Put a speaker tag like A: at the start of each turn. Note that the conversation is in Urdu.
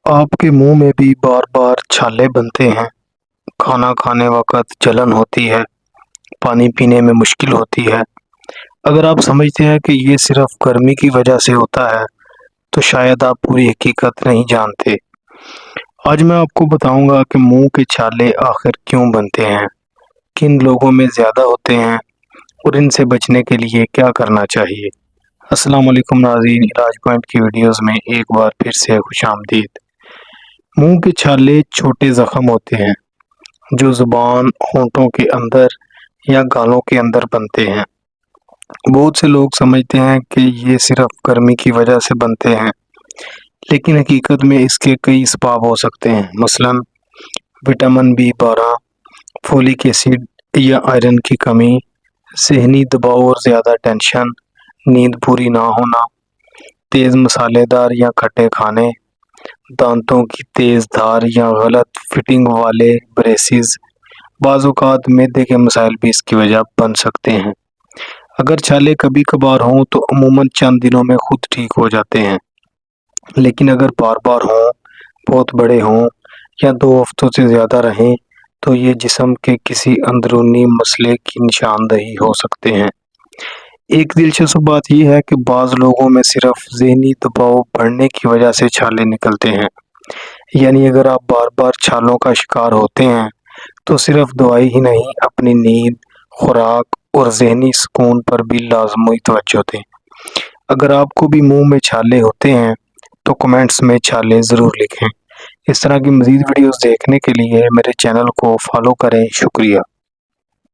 A: آپ کے منہ میں بھی بار بار چھالے بنتے ہیں، کھانا کھانے وقت جلن ہوتی ہے، پانی پینے میں مشکل ہوتی ہے۔ اگر آپ سمجھتے ہیں کہ یہ صرف گرمی کی وجہ سے ہوتا ہے تو شاید آپ پوری حقیقت نہیں جانتے۔ آج میں آپ کو بتاؤں گا کہ منہ کے چھالے آخر کیوں بنتے ہیں، کن لوگوں میں زیادہ ہوتے ہیں اور ان سے بچنے کے لیے کیا کرنا چاہیے۔ السلام علیکم ناظرین، علاج پوائنٹ کی ویڈیوز میں ایک بار پھر سے خوش آمدید۔ منہ کے چھالے چھوٹے زخم ہوتے ہیں جو زبان، ہونٹوں کے اندر یا گالوں کے اندر بنتے ہیں۔ بہت سے لوگ سمجھتے ہیں کہ یہ صرف گرمی کی وجہ سے بنتے ہیں، لیکن حقیقت میں اس کے کئی اسباب ہو سکتے ہیں، مثلا وٹامن B12، فولک ایسڈ یا آئرن کی کمی، ذہنی دباؤ اور زیادہ ٹینشن، نیند پوری نہ ہونا، تیز مسالے دار یا کھٹے کھانے، دانتوں کی تیز دھار یا غلط فٹنگ والے بریسز۔ بعض اوقات معدے کے مسائل بھی اس کی وجہ بن سکتے ہیں۔ اگر چھالے کبھی کبھار ہوں تو عموماً چند دنوں میں خود ٹھیک ہو جاتے ہیں، لیکن اگر بار بار ہوں، بہت بڑے ہوں یا 2 ہفتوں سے زیادہ رہیں تو یہ جسم کے کسی اندرونی مسئلے کی نشاندہی ہو سکتے ہیں۔ ایک دلچسپ بات یہ ہے کہ بعض لوگوں میں صرف ذہنی دباؤ بڑھنے کی وجہ سے چھالے نکلتے ہیں، یعنی اگر آپ بار بار چھالوں کا شکار ہوتے ہیں تو صرف دوائی ہی نہیں، اپنی نیند، خوراک اور ذہنی سکون پر بھی لازمی توجہ دیں۔ اگر آپ کو بھی منہ میں چھالے ہوتے ہیں تو کمنٹس میں چھالے ضرور لکھیں۔ اس طرح کی مزید ویڈیوز دیکھنے کے لیے میرے چینل کو فالو کریں۔ شکریہ۔